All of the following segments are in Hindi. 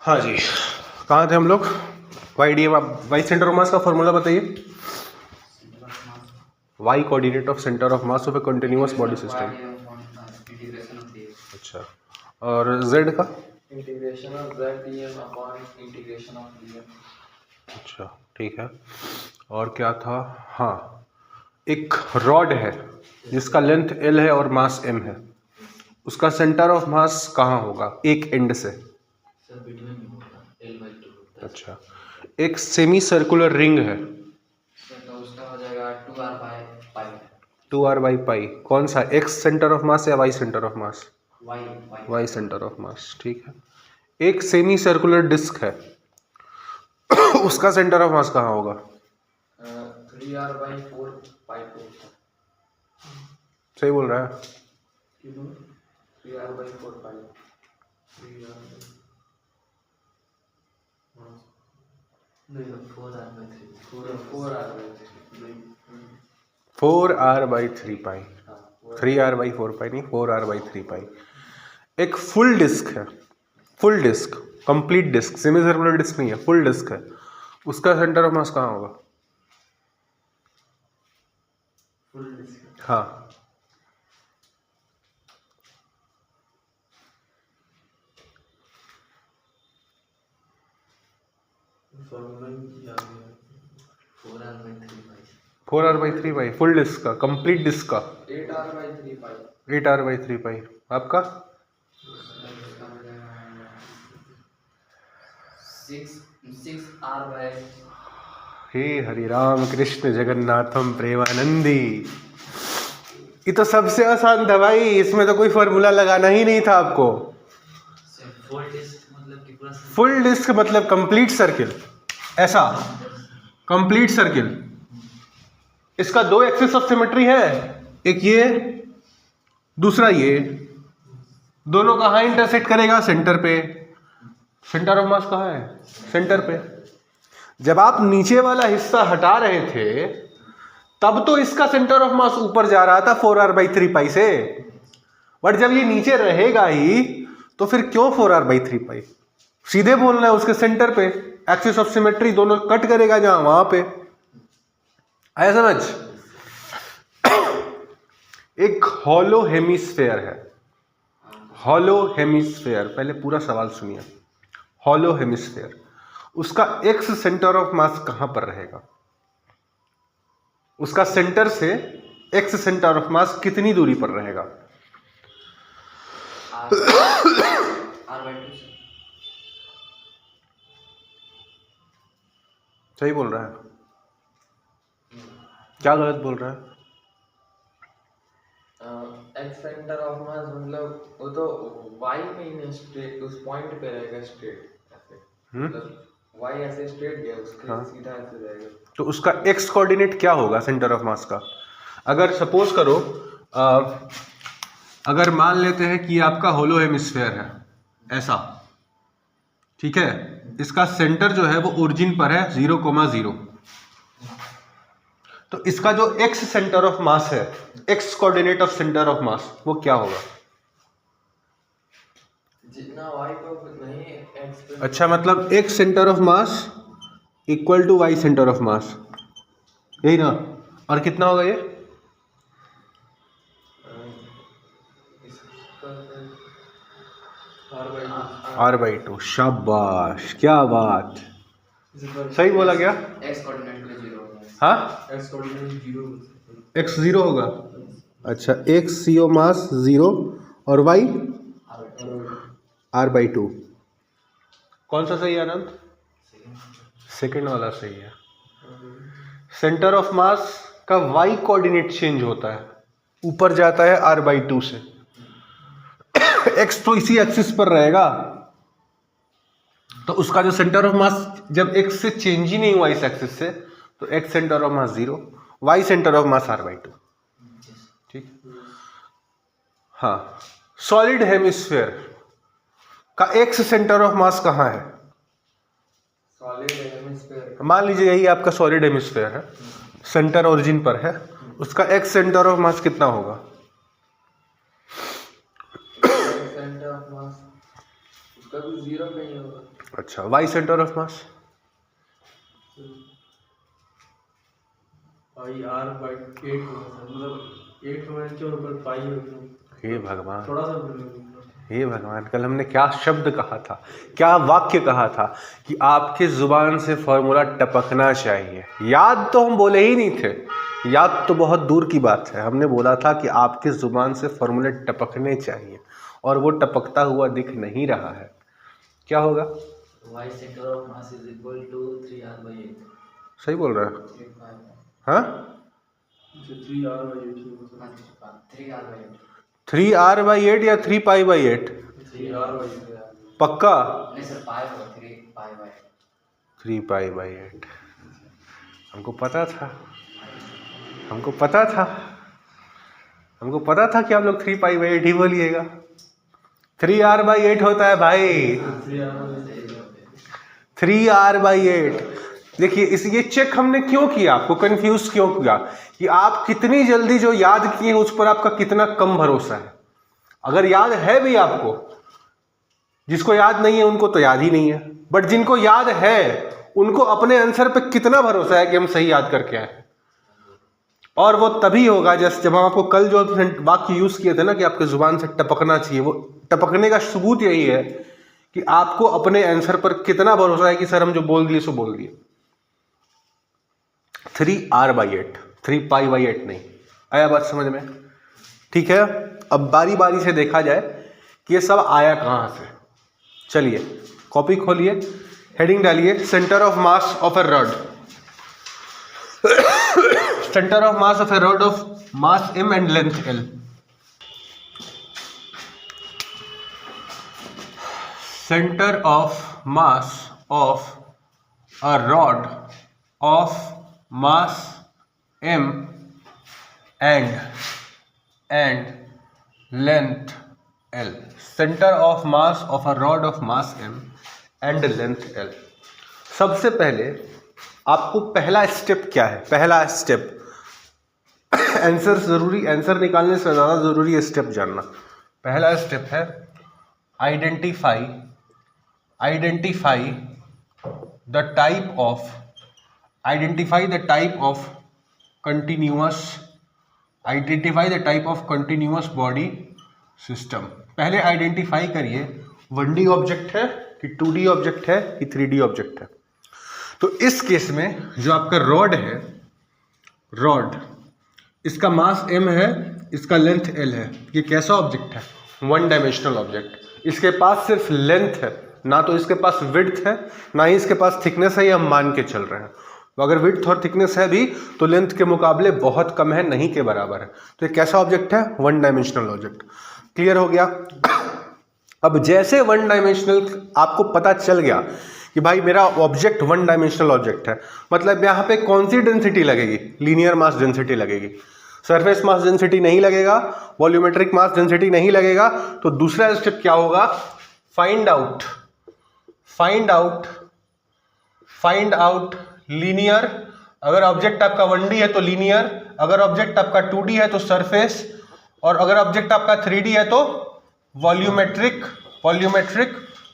हाँ जी, कहाँ थे हम लोग? वाई सेंटर ऑफ मास का फॉर्मूला बताइए। Y coordinate of centre of mass of a continuous body system. अच्छा, और जेड का? Integration of Z dm upon integration of dm। अच्छा ठीक है। और क्या था? हाँ, एक रॉड है जिसका लेंथ एल है और मास एम है, उसका सेंटर ऑफ मास कहाँ होगा एक एंड से? अच्छा, एक सेमी सर्कुलर रिंग है, तो उसका हो जाएगा 2r by pi. 2r by pi. कौन सा, एक्स सेंटर ऑफ मास या Y centre of mass? Y centre of mass, ठीक है। एक सेमी सर्कुलर डिस्क है उसका सेंटर ऑफ मास कहाँ होगा? 3r बाई 4 पाई। सही बोल रहा है? 3r by 4 pi. 3r नहीं 4r by 3 4r by 4r by 3 pi. 3r by 4 pi नहीं, 4r बाई 3 पाई। एक फुल डिस्क है, full disc, complete disc, semi circular disc नहीं है, फुल डिस्क है, उसका सेंटर ऑफ मास कहाँ होगा? Full disc. हाँ, formula 4r by 3 pi. 4r by 3 pi, full disc का, कंप्लीट डिस्क का 8r by 3 pi. 8r by 3 पाई। आपका 6r बाई। हे हरि राम कृष्ण जगन्नाथम प्रेमानंदी। ये तो सबसे आसान था भाई, इसमें तो कोई फॉर्मूला लगाना ही नहीं था आपको। फुल डिस्क मतलब कंप्लीट सर्किल, ऐसा कंप्लीट सर्किल। इसका दो एक्सिस ऑफ सिमेट्री है, एक ये, दूसरा ये, दोनों कहाँ इंटरसेक्ट करेगा? सेंटर पे। सेंटर ऑफ मास कहाँ है? सेंटर पे। जब आप नीचे वाला हिस्सा हटा रहे थे तब तो इसका सेंटर ऑफ मास ऊपर जा रहा था 4r बाई 3 पाई से, बट जब ये नीचे रहेगा ही तो फिर क्यों 4r बाई 3 पाई? सीधे बोलना है, उसके सेंटर पे एक्सिस ऑफ सिमेट्री दोनों कट करेगा जहां, वहां पे। आया समझ? एक हॉलो हेमिस्फेयर है, हॉलो हेमिस्फेयर, पहले पूरा सवाल सुनिए। हॉलो हेमिस्फेयर, उसका एक्स सेंटर ऑफ मास कहां पर रहेगा? उसका सेंटर से एक्स सेंटर ऑफ मास कितनी दूरी पर रहेगा? सही बोल रहा है? क्या गलत बोल रहा है? एक्स सेंटर ऑफ मास मतलब वो तो y में ही स्ट्रेट उस पॉइंट पे रहेगा, स्ट्रेट ऐसे। मतलब y ऐसे स्ट्रेट गया, उसके सीधा ऐसे रहेगा। तो उसका एक्स कोऑर्डिनेट क्या होगा सेंटर ऑफ मास का? अगर सपोज करो, अगर मान लेते हैं कि आपका होलो हेमिस्फेयर है ऐसा, ठीक है, इसका सेंटर जो है वो ओरिजिन पर है 0,0, तो इसका जो एक्स सेंटर ऑफ मास है, x coordinate of centre of मास, वो क्या होगा? जितना y को नहीं x पे। अच्छा, मतलब X centre of mass equal to Y centre of mass, यही ना? और कितना होगा ये? r by 2। शाबाश, क्या बात, सही बोला क्या? x कोऑर्डिनेट पे 0 होगा। हाँ, x कोऑर्डिनेट 0 x 0 होगा। अच्छा, x CO मास 0 और y r बाई 2। कौन सा सही है आनंद? सेकंड वाला सही है। सेंटर ऑफ मास का y कोऑर्डिनेट चेंज होता है, ऊपर जाता है r बाई 2 से। x तो इसी एक्सिस पर रहेगा, तो उसका जो सेंटर ऑफ मास जब x से चेंज ही नहीं हुआ इस एक्सिस से, तो x centre of mass 0, y centre of mass r by 2। ठीक। हाँ, सॉलिड हेमिस्फेयर का एक्स सेंटर ऑफ मास कहाँ है? सॉलिड हेमिस्फेयर, मान लीजिए यही आपका सॉलिड हेमिस्फेयर है, सेंटर ओरिजिन पर है, उसका एक्स सेंटर ऑफ मास कितना होगा? सेंटर ऑफ मास कभी 0 कहीं होगा। अच्छा, Y centre of mass? Pi R by 8 होगा सर, मतलब 8 होगा के ऊपर पाई होगा। हे भगवान, थोड़ा सा बोलो। हे भगवान, कल हमने क्या शब्द कहा था, क्या वाक्य कहा था कि आपके जुबान से फॉर्मूला टपकना चाहिए। याद तो हम बोले ही नहीं थे, याद तो बहुत दूर की बात है। हमने बोला था कि आपके जुबान से फॉर्मूले टपकने चाहिए, और वो टपकता हुआ दिख नहीं रहा है। क्या होगा? y center of mass is equal to 3r/8. सही बोल रहा है? 3/5 हाँ, 3r/8 होगा। 3r/8. 3r/8 या 3π/8? 3r/8 पक्का? नहीं सर, पाई होगा, 3π/8. 3π/8। हमको पता था, हमको पता था, हमको पता था कि आप लोग 3π/8 ही बोलिएगा। 3r/8 होता है भाई, 3r/8। देखिए, इस ये चेक हमने क्यों किया, आपको कंफ्यूज क्यों किया कि आप कितनी जल्दी जो याद किए उस पर आपका कितना कम भरोसा है। अगर याद है भी आपको, जिसको याद नहीं है उनको तो याद ही नहीं है, बट जिनको याद है उनको अपने आंसर पे कितना भरोसा है कि हम सही याद करके आए। और वो तभी होगा जब हम आपको कल जो वाक्य यूज किए थे ना कि आपके जुबान से टपकना चाहिए, वो टपकने का सबूत यही है कि आपको अपने आंसर पर कितना भरोसा है कि सर हम जो बोल दिए सो बोल दिए। 3r/8, 3π/8 नहीं। आया बात समझ में? ठीक है, अब बारी बारी से देखा जाए कि ये सब आया कहां से। चलिए, कॉपी खोलिए, हेडिंग डालिए, centre of mass of A rod. Centre of mass of A rod of mass m and length l। Centre of mass of a rod of mass m and length l। Centre of mass of a rod of mass m and length l। सबसे पहले आपको पहला स्टेप क्या है? पहला स्टेप आंसर जरूरी, आंसर निकालने से ज़्यादा जरूरी है स्टेप जानना। पहला स्टेप है identify the type of continuous body system. पहले आइडेंटिफाई करिए 1D ऑब्जेक्ट है कि 2D ऑब्जेक्ट है कि 3D ऑब्जेक्ट है। तो इस केस में जो आपका रॉड है, रॉड, इसका मास m है, इसका लेंथ l है। ये कैसा ऑब्जेक्ट है? 1 डायमेंशनल ऑब्जेक्ट। इसके पास सिर्फ लेंथ है, ना तो इसके पास विड्थ है ना ही इसके पास थिकनेस है, ये हम मान के चल रहे हैं। तो अगर विड्थ और थिकनेस है भी तो लेंथ के मुकाबले बहुत कम है, नहीं के बराबर है। तो ये कैसा ऑब्जेक्ट है? 1 डायमेंशनल ऑब्जेक्ट। क्लियर हो गया? अब जैसे 1 डायमेंशनल आपको पता चल गया कि भाई मेरा ऑब्जेक्ट 1 डायमेंशनल ऑब्जेक्ट है, मतलब यहाँ पे कौन सी डेंसिटी लगेगी? लीनियर मास डेंसिटी लगेगी। सरफेस मास डेंसिटी नहीं लगेगा, वॉल्यूमेट्रिक मास डेंसिटी नहीं लगेगा। तो दूसरा स्टेप क्या होगा? Find out linear. अगर ऑब्जेक्ट आपका 1D है तो लीनियर, अगर ऑब्जेक्ट आपका 2D है तो सरफेस, और अगर ऑब्जेक्ट आपका 3D है तो वॉल्यूमेट्रिक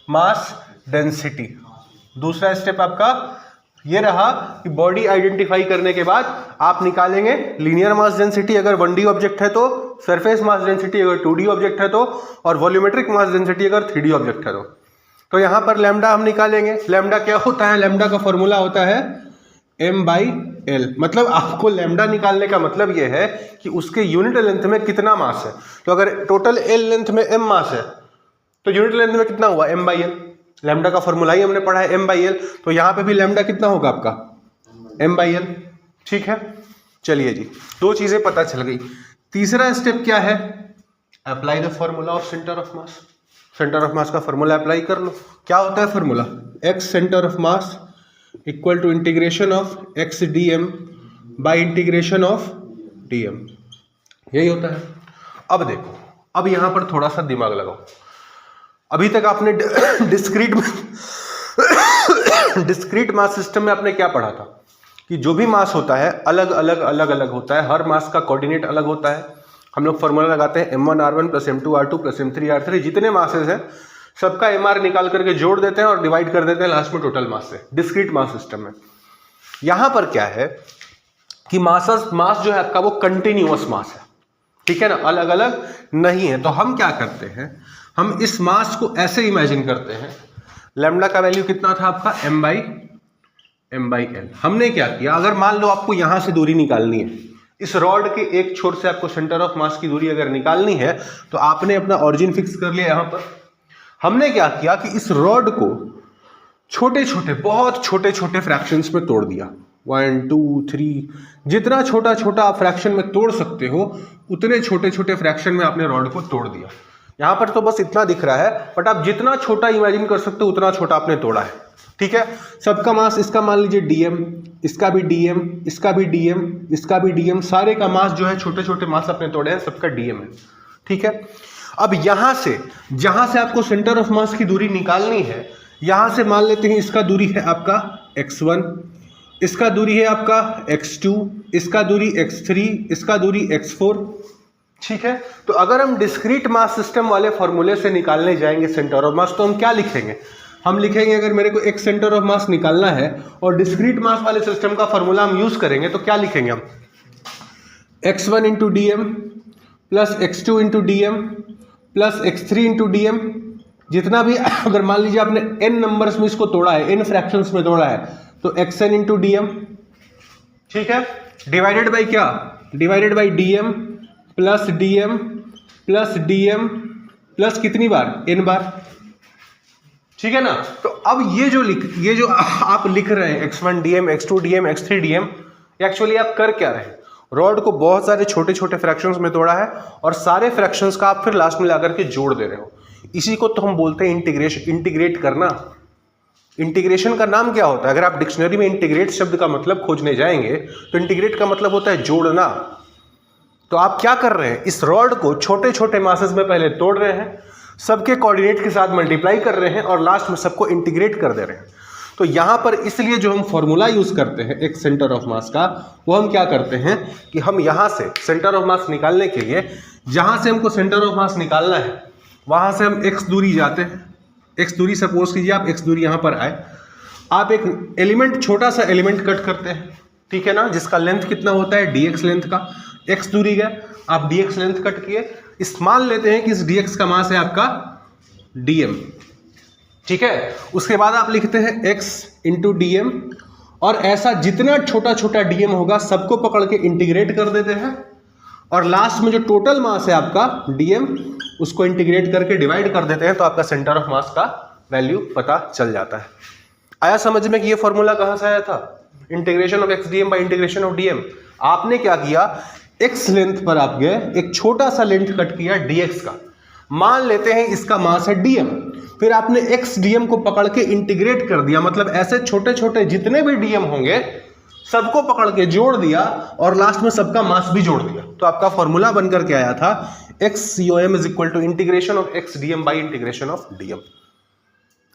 मास डेंसिटी। दूसरा स्टेप आपका ये रहा कि बॉडी आइडेंटिफाई करने के बाद आप निकालेंगे लीनियर मास डेंसिटी अगर 1D ऑब्जेक्ट है तो, सरफेस मास डेंसिटी अगर 2D ऑब्जेक्ट है तो, और वॉल्यूमेट्रिक मास डेंसिटी अगर 3D ऑब्जेक्ट है तो यहाँ पर लैम्डा हम निकालेंगे। लैम्डा क्या होता है? लैम्डा का फॉर्मूला होता है m/l। मतलब आपको लैम्डा निकालने का मतलब ये है कि उसके यूनिट लेंथ में कितना मास है। तो अगर टोटल l लेंथ में m मास है तो यूनिट लेंथ में कितना हुआ? m/l। लैम्डा का फॉर्मूला ही हमने पढ़ा है m/l, तो यहाँ पे भी लैम्डा कितना होगा आपका? m/l। ठीक है, चलिए जी, 2 चीजें पता चल गई। तीसरा स्टेप क्या है? Apply the formula of centre of mass. Centre of mass का फॉर्मूला अप्लाई कर लो। क्या होता है formula? x centre of mass equal to integration of x dm by integration of dm। यही होता है। अब देखो, अब यहां पर थोड़ा सा दिमाग लगाओ। अभी तक आपने डिस्क्रीट मास सिस्टम में आपने क्या पढ़ा था कि जो भी मास होता है अलग अलग होता है, हर मास का कोऑर्डिनेट अलग होता है। हम लोग फॉर्मूला लगाते हैं m1r1 plus m2r2 plus m3r3। जितने मासेस हैं सबका एमआर निकाल करके जोड़ देते हैं और डिवाइड कर देते हैं लास्ट में टोटल मास से, डिस्क्रीट मास सिस्टम में। यहां पर क्या है कि मास जो है आपका वो कंटिन्यूअस मास है, ठीक है ना, अलग अलग नहीं है। तो हम क्या करते हैं, हम इस मास को ऐसे इमेजिन करते हैं, लैम्डा का वैल्यू कितना था आपका m by l। हमने क्या किया, अगर मान लो आपको यहां से दूरी निकालनी है, इस रॉड के एक छोर से आपको सेंटर ऑफ मास की दूरी अगर निकालनी है तो आपने अपना ऑरिजिन फिक्स कर लिया यहां पर। हमने क्या किया कि इस रॉड को छोटे छोटे, बहुत छोटे छोटे फ्रैक्शंस में तोड़ दिया, 1 2 3, जितना छोटा छोटा आप फ्रैक्शन में तोड़ सकते हो उतने छोटे छोटे फ्रैक्शन में आपने रॉड को तोड़ दिया। यहां पर तो बस इतना दिख रहा है, बट आप जितना छोटा इमेजिन कर सकते हो उतना छोटा आपने तोड़ा है, ठीक है। सबका मास, इसका मान लीजिए dm, इसका भी dm, इसका भी dm, इसका भी dm, सारे का मास जो है छोटे छोटे मास अपने तोड़े हैं, सबका dm है, ठीक है। अब यहां से जहां से आपको सेंटर ऑफ मास की दूरी निकालनी है, यहां से मान लेते हैं इसका दूरी है आपका x1, इसका दूरी है आपका x2, इसका दूरी x3, इसका दूरी x4, ठीक है। तो अगर हम डिस्क्रीट मास सिस्टम वाले फॉर्मूले से निकालने जाएंगे सेंटर ऑफ मास, तो हम क्या लिखेंगे, हम लिखेंगे अगर मेरे को एक सेंटर ऑफ मास निकालना है और डिस्क्रीट मास वाले सिस्टम का फॉर्मूला हम यूज करेंगे, तो क्या लिखेंगे हम, x1 into dm plus x2 into dm plus x3 into dm, जितना भी अगर मान लीजिए आपने n नंबर्स में इसको तोड़ा है, n फ्रैक्शंस में तोड़ा है, तो xn इंटू dm, ठीक है, डिवाइडेड बाई क्या, divided by dm plus dm plus कितनी बार, n बार, ठीक है ना। तो अब ये जो आप लिख रहे हैं x1 dm, x2 dm, x3 dm, actually आप कर क्या रहे हैं, रॉड को बहुत सारे छोटे छोटे फ्रैक्शंस में तोड़ा है और सारे फ्रैक्शंस का आप फिर लास्ट में लाकर के जोड़ दे रहे हो। इसी को तो हम बोलते हैं इंटीग्रेशन, इंटीग्रेट करना। इंटीग्रेशन का नाम क्या होता है, अगर आप डिक्शनरी में इंटीग्रेट शब्द का मतलब खोजने जाएंगे तो इंटीग्रेट का मतलब होता है जोड़ना। तो आप क्या कर रहे हैं, इस रॉड को छोटे छोटे मासेस में पहले तोड़ रहे हैं, सबके कोऑर्डिनेट के साथ मल्टीप्लाई कर रहे हैं और लास्ट में सबको इंटीग्रेट कर दे रहे हैं। तो यहां पर इसलिए जो हम फॉर्मूला यूज करते हैं एक सेंटर ऑफ मास का, वो हम क्या करते हैं कि हम यहां से सेंटर ऑफ मास निकालने के लिए, जहां से हमको सेंटर ऑफ मास निकालना है वहां से हम x दूरी जाते हैं, x दूरी सपोज कीजिए आप x दूरी यहां पर आए, आप एक एलिमेंट, छोटा सा एलिमेंट कट करते हैं, ठीक है ना, जिसका लेंथ कितना होता है dx लेंथ का, x दूरी गया, आप dx लेंथ कट किए, इस मान लेते हैं कि इस dx का मास है आपका dm, ठीक है। उसके बाद आप लिखते हैं x इंटू dm, और ऐसा जितना छोटा छोटा dm होगा सबको पकड़ के इंटीग्रेट कर देते हैं और लास्ट में जो टोटल मास है आपका dm उसको इंटीग्रेट करके डिवाइड कर देते हैं, तो आपका सेंटर ऑफ मास का वैल्यू पता चल जाता है। आया समझ में कि ये फॉर्मूला कहां से आया था, integration of x dm by integration of dm। आपने क्या किया, x लेंथ पर आप गए, एक छोटा सा लेंथ कट किया dx का, मान लेते हैं इसका मास है dm, फिर आपने x dm को पकड़ के इंटीग्रेट कर दिया, मतलब ऐसे छोटे छोटे जितने भी dm होंगे सबको पकड़ के जोड़ दिया और लास्ट में सबका मास भी जोड़ दिया। तो आपका फॉर्मूला बनकर के आया था x(COM) is equal to integration of x dm by integration of dm।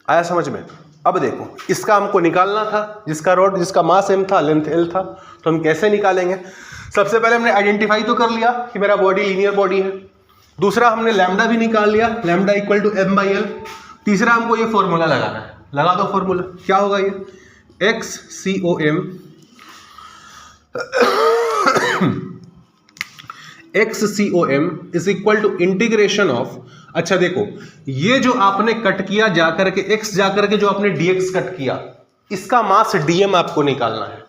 आया समझ में। अब देखो इसका हमको निकालना था, जिसका रॉड, जिसका मास m था, लेंथ l था, तो हम कैसे निकालेंगे। सबसे पहले हमने आइडेंटिफाई तो कर लिया कि मेरा बॉडी लीनियर बॉडी है, दूसरा हमने लैम्डा भी निकाल लिया, lambda equal to m by l, तीसरा हमको ये फॉर्मूला लगाना है, लगा दो फॉर्मूला, क्या होगा ये x(COM) is equal to integration of, अच्छा देखो ये जो आपने कट किया जाकर के x जाकर के जो आपने dx कट किया, इसका मास dm आपको निकालना है।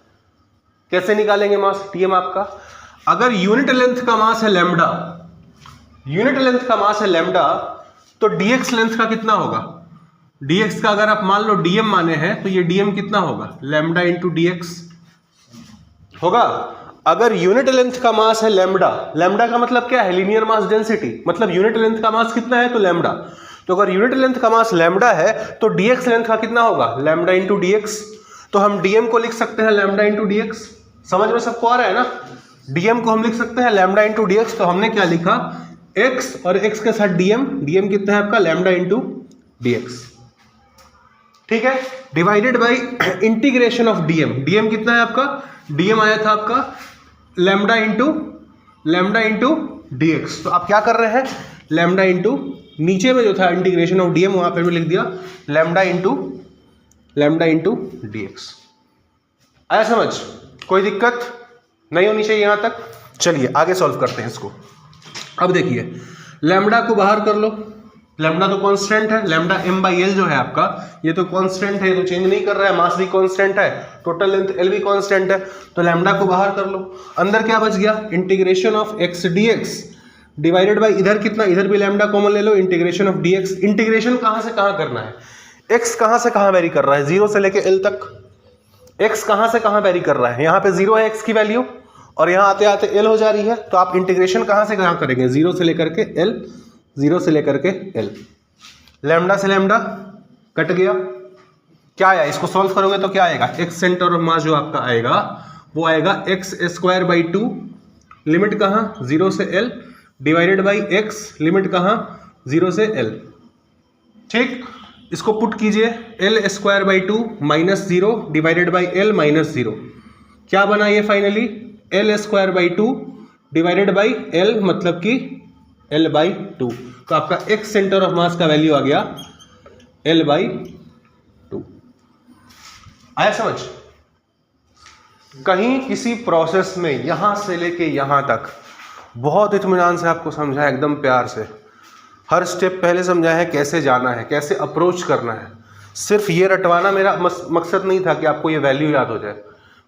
कैसे निकालेंगे मास dm आपका, अगर यूनिट लेंथ का मास है लैम्डा, यूनिट लेंथ का मास है लैम्डा, तो dx लेंथ का कितना होगा, dx का अगर आप मान लो dm माने हैं तो ये dm कितना होगा, लैम्डा इंटू dx होगा। अगर यूनिट लेंथ का मास है लैम्डा, लैम्डा का मतलब क्या है, लीनियर मास डेंसिटी, मतलब यूनिट लेंथ का मास कितना है तो लैम्डा, तो अगर यूनिट लेंथ का मास लैम्डा है तो dx लेंथ का कितना होगा, लैम्डा इंटू dx, तो हम dm को लिख सकते हैं लैम्डा इंटू dx। समझ में सबको आ रहा है ना, dm को हम लिख सकते हैं लैम्डा इंटू dx। तो हमने क्या लिखा, x और x के साथ dm, dm कितना है आपका लैम्डा इंटू dx, ठीक है, divided by integration of dm, dm कितना है आपका, dm आया था आपका लैम्डा इंटू dx, तो आप क्या कर रहे हैं, लैम्डा इंटू नीचे में जो था इंटीग्रेशन ऑफ डीएम वहां पर भी लिख दिया लैम्डा इंटू डीएक्स। आया समझ? कोई दिक्कत नहीं होनी चाहिए यहां तक। चलिए आगे सॉल्व करते हैं इसको। अब देखिए लैम्डा को बाहर कर लो, लैम्डा तो कांस्टेंट है, लैम्डा m बाई एल जो है आपका ये तो कांस्टेंट है, ये तो चेंज नहीं कर रहा है, मास भी कांस्टेंट है, टोटल लेंथ l भी कांस्टेंट है, तो लैम्डा को बाहर कर लो। अंदर क्या बच गया? Integration of x dx divided by इधर कितना, इधर भी लैम्डा कॉमन ले लो, इंटीग्रेशन ऑफ dx। इंटीग्रेशन कहां से कहां करना है? x कहां से कहां वेरी कर रहा है? 0 से लेके l तक। x कहां से कहां वेरी कर रहा है? यहाँ पे 0 है x की वैल्यू और यहाँ आते आते l हो जा रही है, तो आप इंटीग्रेशन कहां से कहां करेंगे? 0 से लेकर के l, 0 से लेकर के l। लैम्डा से लैम्डा कट गया, क्या आया? इसको सॉल्व करोगे तो क्या आएगा? x सेंटर ऑफ मास जो आपका आएगा वो आएगा x स्क्वायर बाई 2, लिमिट कहां? 0 से l, divided by x, limit कहां? 0 से l। ठीक, इसको पुट कीजिए, l square by 2 minus 0 divided by l minus 0, क्या बना ये finally? l square by 2 divided by l मतलब कि l बाई 2। तो आपका x सेंटर ऑफ मास का वैल्यू आ गया l बाई 2। आया समझ? कहीं किसी प्रोसेस में यहां से लेके यहां तक बहुत इत्मीनान से आपको समझाया, एकदम प्यार से हर स्टेप पहले समझाया है कैसे जाना है, कैसे अप्रोच करना है। सिर्फ ये रटवाना मेरा मकसद नहीं था कि आपको ये वैल्यू याद हो जाए,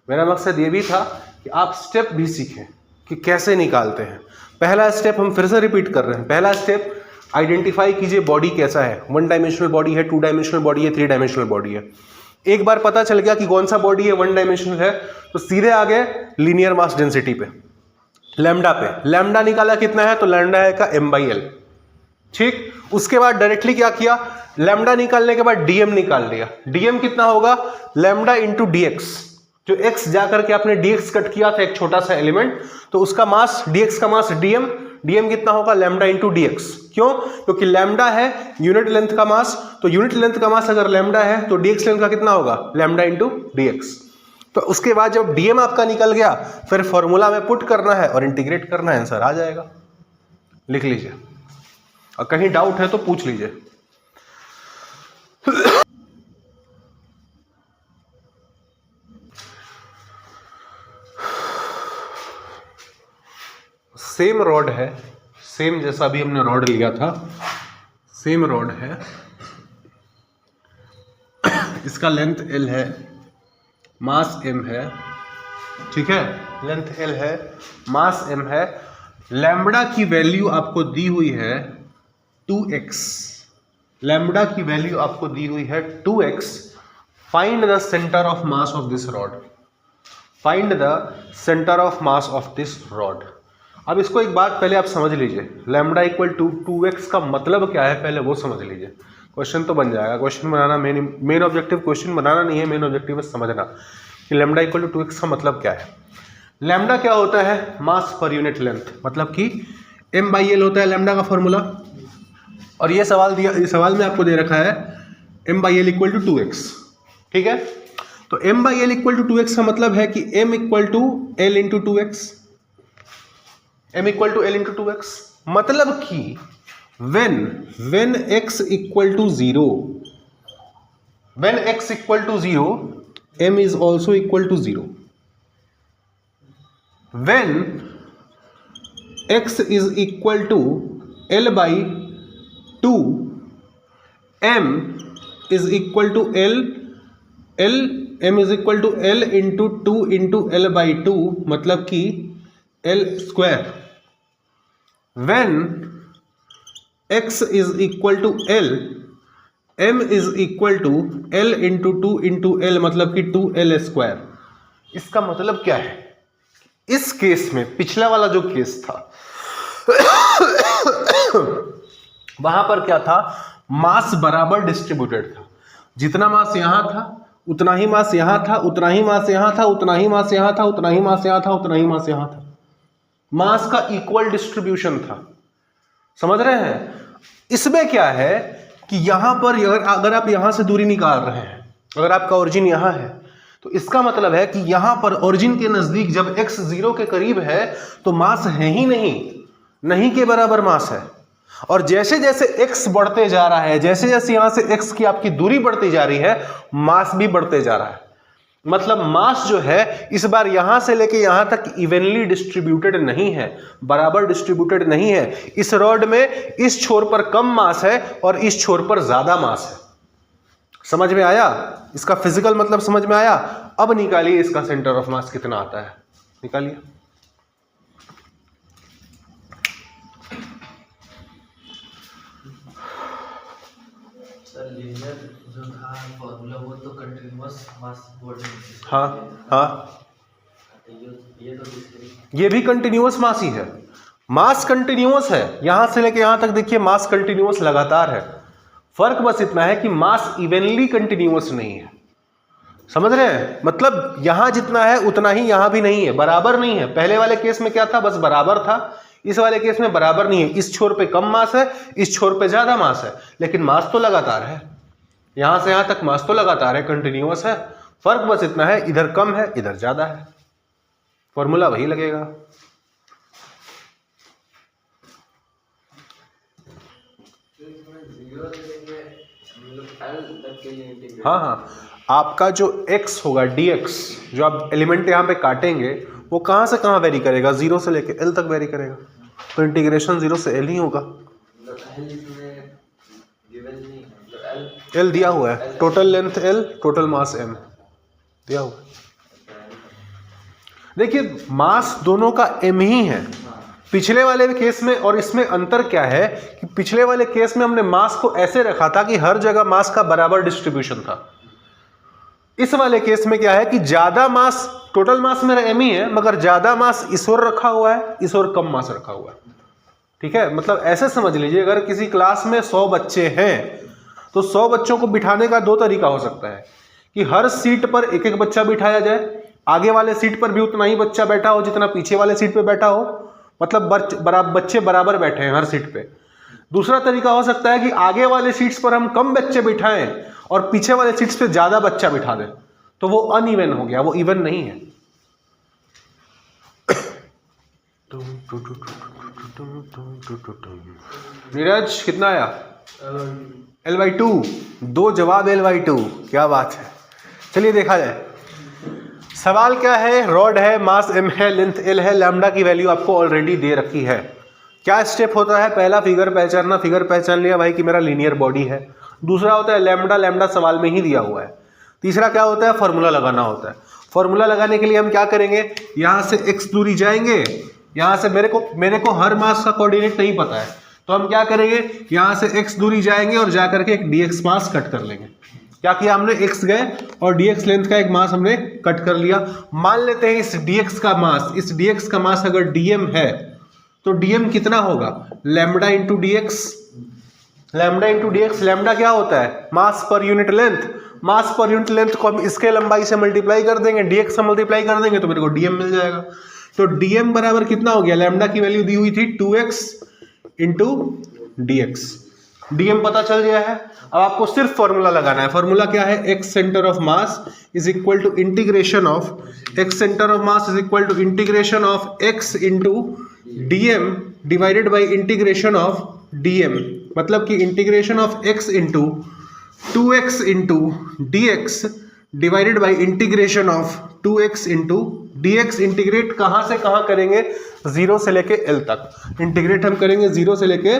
मेरा मकसद ये भी था कि आप स्टेप भी सीखें कि कैसे निकालते हैं। पहला स्टेप हम फिर से रिपीट कर रहे हैं। पहला स्टेप आइडेंटिफाई कीजिए बॉडी कैसा है, 1 डायमेंशनल बॉडी है, 2 डायमेंशनल बॉडी है, 3 डायमेंशनल बॉडी है। एक बार पता चल गया कि कौन सा बॉडी है 1 डायमेंशनल है, तो सीधे आ गए लीनियर मास डेंसिटी पे, लैम्डा पे। लैम्डा निकाला कितना है? तो लैम्डा है का m बाई एल। ठीक, उसके बाद डायरेक्टली क्या किया? लैम्डा निकालने के बाद dm निकाल लिया। dm कितना होगा? लैम्डा इंटू dx, जो x जाकर के आपने dx कट किया था एक छोटा सा एलिमेंट, तो उसका मास dx का मास dm कितना होगा? Lambda into dx। क्यों? क्योंकि लैम्डा है यूनिट लेंथ का मास, तो यूनिट लेंथ का मास अगर लैम्डा है तो dx लेंथ का कितना होगा? Lambda into dx। तो उसके बाद जब dm आपका निकल गया फिर फॉर्मूला में पुट करना है और इंटीग्रेट करना है, आंसर आ जाएगा। लिख लीजिए और कहीं डाउट है तो पूछ लीजिए। सेम रॉड है, सेम जैसा भी हमने रॉड लिया था, सेम रॉड है, इसका लेंथ L है, मास m है, ठीक है, लेंथ L है, मास m है, लैम्बडा की वैल्यू आपको दी हुई है 2x, लैम्बडा की वैल्यू आपको दी हुई है 2x। Find the centre of mass of this rod, find the centre of mass of this rod. अब इसको एक बात पहले आप समझ लीजिए, लैम्बडा इक्वल टू 2x का मतलब क्या है पहले वो समझ लीजिए। क्वेश्चन तो बन जाएगा, क्वेश्चन बनाना मेन ऑब्जेक्टिव क्वेश्चन बनाना नहीं है, मेन ऑब्जेक्टिव है समझना कि लैम्बडा इक्वल टू 2x का मतलब क्या है। लैम्बडा क्या होता है? मास पर यूनिट लेंथ, मतलब कि m बाई एल होता है लैम्बडा का फॉर्मूला। और ये सवाल में आपको दे रखा है m by L equal to 2x, ठीक है। तो m by L equal to 2x का मतलब है कि m equal to L into 2x, m equal to L into 2x, मतलब कि when x equal to 0, when x equal to 0 m is also equal to 0, when x is equal to l by 2 m is equal to m is equal to l into 2 into l by 2, मतलब कि l square। when x is equal to l, m is equal to l into 2 into l, मतलब कि 2l square। इसका मतलब क्या है? इस केस में पिछला वाला जो केस था वहां पर क्या था? मास बराबर डिस्ट्रीब्यूटेड था, जितना मास यहां था उतना ही मास यहां था, उतना ही मास यहां था, उतना ही मास यहां था, उतना ही मास यहां था, उतना ही मास यहां था। मास का इक्वल डिस्ट्रीब्यूशन था, समझ रहे हैं। इसमें क्या है कि यहां पर अगर आप यहां से दूरी निकाल रहे हैं, अगर आपका ओरिजिन यहां है तो इसका मतलब है कि यहां पर ओरिजिन के नजदीक जब x 0 के करीब है तो मास है ही नहीं के बराबर मास है। और जैसे जैसे x बढ़ते जा रहा है, जैसे जैसे यहां से x की आपकी दूरी बढ़ती जा रही है, मास भी बढ़ते जा रहा है। मतलब मास जो है इस बार यहां से लेके यहां तक इवनली डिस्ट्रीब्यूटेड नहीं है, बराबर डिस्ट्रीब्यूटेड नहीं है। इस रॉड में इस छोर पर कम मास है और इस छोर पर ज्यादा मास है। समझ में आया? इसका फिजिकल मतलब समझ में आया? अब निकालिए इसका सेंटर ऑफ मास कितना आता है, निकालिए। सर लीनियर जो था फॉर्मूला वो तो कंटिन्यूअस मास वॉल्यूम। हाँ हाँ, ये तो डिस्क्रीट, ये भी कंटिन्यूअस मास ही है। मास कंटिन्यूअस है, यहां से लेके यहां तक देखिए मास कंटिन्यूअस लगातार है। फर्क बस इतना है कि मास इवनली कंटिन्यूअस नहीं है। समझ रहे हैं? मतलब यहां जितना है उतना ही यहां भी नहीं है, बराबर नहीं है। पहले वाले केस में क्या था, बस बराबर था। इस वाले केस में बराबर नहीं है। इस छोर पे कम मास है, इस छोर पे ज्यादा मास है, लेकिन मास तो लगातार है। यहां से यहां तक मास तो लगातार है, कंटिन्यूअस है। फर्क बस इतना है, इधर कम है इधर ज्यादा है। फॉर्मूला वही लगेगा। हाँ हाँ, आपका जो x होगा dx, जो आप एलिमेंट यहाँ पे काटेंगे वो कहाँ से कहाँ वेरी करेगा, 0 से लेके l तक वेरी करेगा। तो इंटीग्रेशन 0 से l ही होगा। l दिया हुआ है, total length l, total mass m दिया हुआ है। देखिए मास दोनों का m ही है। पिछले वाले केस में और इसमें अंतर क्या है कि पिछले वाले केस में हमने मास को ऐसे रखा था कि हर जगह मास का बराबर डिस्ट्रीब्यूशन था। इस वाले केस में क्या है कि ज्यादा मास, टोटल मास मेरा m ही है, मगर ज्यादा मास इस ओर रखा हुआ है, इस ओर कम मास रखा हुआ है। ठीक है? मतलब ऐसे समझ लीजिए, अगर किसी क्लास में 100 बच्चे हैं तो 100 बच्चों को बिठाने का 2 तरीका हो सकता है कि हर सीट पर एक एक बच्चा बिठाया जाए, आगे वाले सीट पर भी उतना ही बच्चा बैठा हो जितना पीछे वाले सीट पे बैठा हो, मतलब बच्चे बराबर बैठे हैं हर सीट पे। दूसरा तरीका हो सकता है कि आगे वाले सीट्स पर हम कम बच्चे बिठाएं और पीछे वाले सीट्स पे ज्यादा बच्चा बिठा दें, तो वो अनइवन हो गया, वो इवन नहीं है। नीरज कितना आया? L/2, 2 जवाब L/2। क्या बात है। चलिए देखा जाए। सवाल क्या है? रॉड है, मास m है, लेंथ l है, लैम्डा की वैल्यू आपको ऑलरेडी दे रखी है। क्या स्टेप होता है? पहला फिगर पहचानना, फिगर पहचान लिया भाई कि मेरा लीनियर बॉडी है। दूसरा होता है लैम्डा, लैम्डा सवाल में ही दिया हुआ है। तीसरा क्या होता है? फॉर्मूला लगाना होता है। फॉर्मूला लगाने के लिए हम क्या करेंगे? यहाँ से x दूरी जाएंगे, यहाँ से मेरे को हर मास का कोऑर्डिनेट नहीं पता है, तो हम क्या करेंगे? यहाँ से x दूरी जाएंगे और जा करके एक dx मास कट कर लेंगे। क्या किया हमने? x गए और dx लेंथ का एक मास हमने कट कर लिया। मान लेते हैं इस dx का मास अगर dm है तो dm कितना होगा? Lambda into dx। लैम्डा क्या होता है? मास पर यूनिट लेंथ। मास पर यूनिट लेंथ को हम इसके लंबाई से मल्टीप्लाई कर देंगे, dx से मल्टीप्लाई कर देंगे तो मेरे को dm मिल जाएगा। तो dm बराबर कितना हो गया? लैम्डा की वैल्यू दी हुई थी 2x इंटू dx। dm पता चल गया है। अब आपको सिर्फ फॉर्मूला लगाना है। फॉर्मूला क्या है? x centre of mass is equal to integration of x into dm divided by integration of dm। मतलब कि integration of x into 2x into dx divided by integration of 2x into dx। Integrate कहाँ से कहाँ करेंगे? 0 से लेके l तक। इंटीग्रेट हम करेंगे 0 से लेके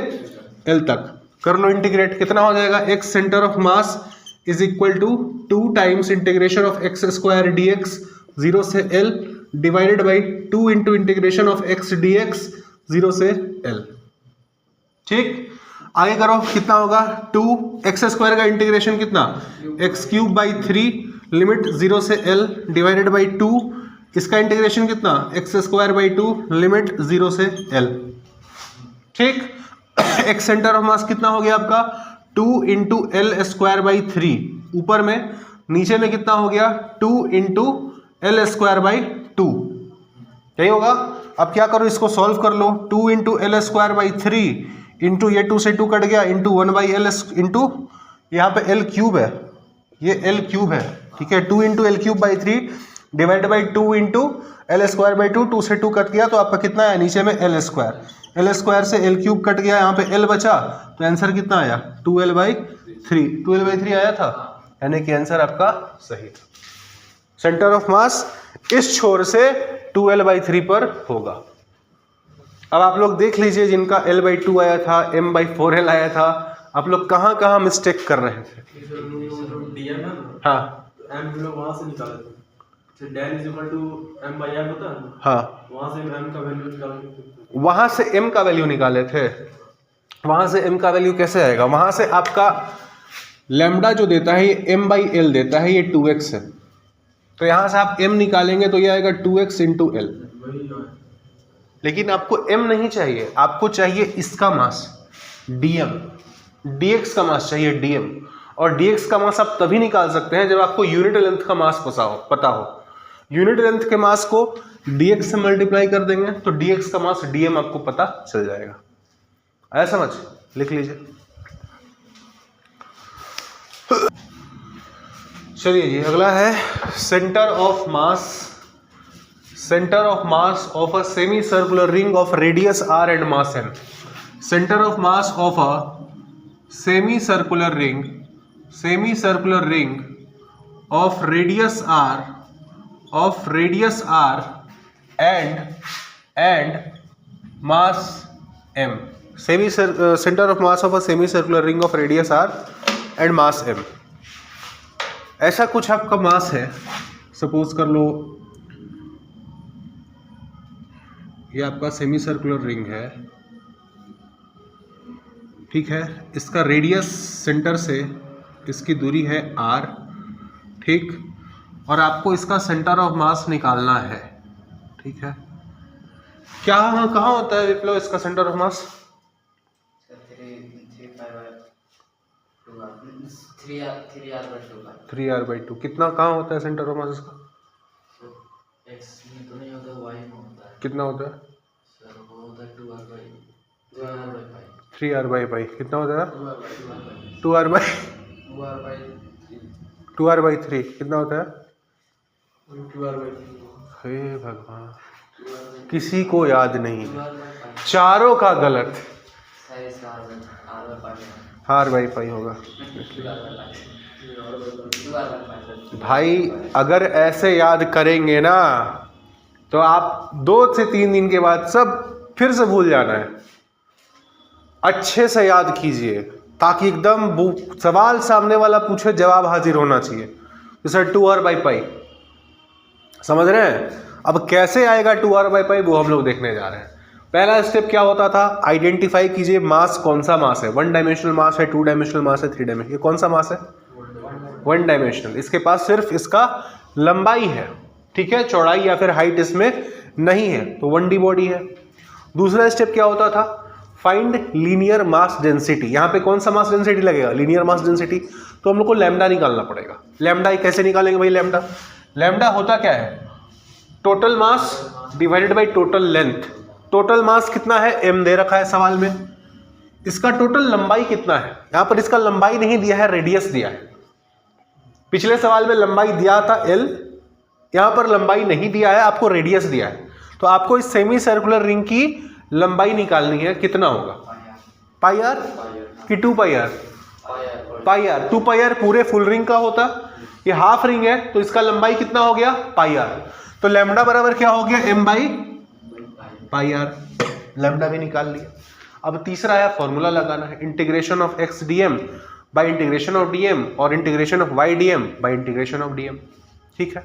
l तक। कर लो इंटीग्रेट, कितना हो जाएगा? x centre of mass is equal to 2 times integration of x square dx 0 से l divided by 2 into integration of x dx 0 से l। ठीक, आगे करो, कितना होगा? 2x स्क्वायर का इंटीग्रेशन कितना? x³ बाई 3 लिमिट 0 से l डिवाइडेड बाई 2, इसका इंटीग्रेशन कितना? x स्क्वायर बाई 2 लिमिट 0 से l। ठीक, x सेंटर ऑफ मास कितना हो गया आपका? 2 इंटू एल स्क्वायर बाई 3 ऊपर में, नीचे में कितना हो गया? 2 इंटू एल स्क्वायर बाई 2। यही होगा। अब क्या करो? इसको सॉल्व कर लो। 2 into L square by 3 into ये 2 से 2 कट गया इंटू 1 बाई एल इंटू यहाँ पे एल क्यूब है, ये एल क्यूब है। ठीक है, 2 into L cube by 3 divide by 2 into L square by 2, 2 से 2 कट गया तो आपका कितना है नीचे में एल स्क्वायर, एल स्क्वायर से एल क्यूब कट गया, यहाँ पे एल बचा तो आंसर कितना आया 2l/3, 2l/3 आया था, यानी कि आंसर आपका सही था। सेंटर ऑफ मास इस छोर से 2l/3 पर होगा। अब आप लोग देख लीजिए जिनका l/2 आया था, m/4l आया था, आप लोग कहाँ कहाँ मिस्टेक कर रहे थे। डीएम है ना, हाँ एम हम लोग वहां से निकाले थे, del is equal to m by m होता है ना, हाँ, वहां से m का वैल्यू निकाल, वहां से m का वैल्यू निकाले थे। वहां से m का वैल्यू कैसे आएगा, वहां से आपका लैम्डा जो देता है ये m/l देता है, ये 2x है, तो यहां से आप m निकालेंगे तो ये आएगा 2x इंटू एल। वही है। लेकिन आपको m नहीं चाहिए, आपको चाहिए इसका मास dm, dx का मास चाहिए dm, और dx का मास आप तभी निकाल सकते हैं जब आपको यूनिट लेंथ का मास पता हो। यूनिट लेंथ के मास को dx से मल्टीप्लाई कर देंगे तो dx का मास dm आपको पता चल जाएगा। आया समझ, लिख लीजिए। चलिए जी, अगला है centre of mass, centre of mass of a semi circular ring of radius r and mass m। Centre of mass of a semi circular ring of radius r and mass m। Centre of mass of a semi circular ring of radius r and mass m। ऐसा कुछ आपका मास है, सपोज कर लो ये आपका सेमी सर्कुलर रिंग है, ठीक है, इसका रेडियस सेंटर से इसकी दूरी है r, ठीक, और आपको इसका सेंटर ऑफ मास निकालना है, ठीक है। क्या कहाँ होता है विप्लव इसका सेंटर ऑफ मास? 3r/2। कितना कहाँ होता है सेंटर ऑफ मास इसका? x में तो नहीं होता, y में होता है। कितना होता है? सर वो होता है 2r/5। 3r/5 कितना होता है? 2r/3 कितना होता है? 2r/3। हे भगवान, किसी को याद नहीं, चारों का गलत। r/5 होगा भाई। अगर ऐसे याद करेंगे ना तो आप 2 से 3 दिन के बाद सब फिर से भूल जाना है। अच्छे से याद कीजिए ताकि एकदम सवाल सामने वाला पूछे जवाब हाजिर होना चाहिए। जैसे 2r/5 समझ रहे हैं। अब कैसे आएगा 2r/5 वो हम लोग देखने जा रहे हैं। पहला स्टेप क्या होता था, आइडेंटिफाई कीजिए मास कौन सा मास है। 1 डायमेंशनल मास है, 2 डायमेंशनल मास है, 3 डायमेंशनल। ये कौन सा मास है? 1 डायमेंशनल। इसके पास सिर्फ इसका लंबाई है, ठीक है, चौड़ाई या फिर हाइट इसमें नहीं है, तो 1D बॉडी है। दूसरा स्टेप क्या होता था, फाइंड लीनियर मास डेंसिटी। यहाँ पे कौन सा मास डेंसिटी लगेगा? Linear mass density. तो हम लोग को लैम्डा निकालना पड़ेगा। लैम्डा कैसे निकालेंगे भाई? लैम्डा होता क्या है? Total mass divided by total length. Total mass कितना है? m दे रखा है सवाल में। इसका टोटल लंबाई कितना है? यहां पर इसका लंबाई नहीं दिया है, रेडियस दिया है। पिछले सवाल में लंबाई दिया था l, यहां पर लंबाई नहीं दिया है, आपको रेडियस दिया है। तो आपको इस सेमी सर्कुलर रिंग की लंबाई निकालनी है। कितना होगा? πr कि 2πr? πr। 2πr पूरे फुल रिंग का होता, ये हाफ रिंग है तो इसका लंबाई कितना हो गया? πr। तो लैम्डा बराबर क्या हो गया? m/πr। लैम्डा भी निकाल लिया। अब तीसरा है फॉर्मूला लगाना है, integration of x dm bye integration of dm और integration of y dm bye integration of dm, ठीक है।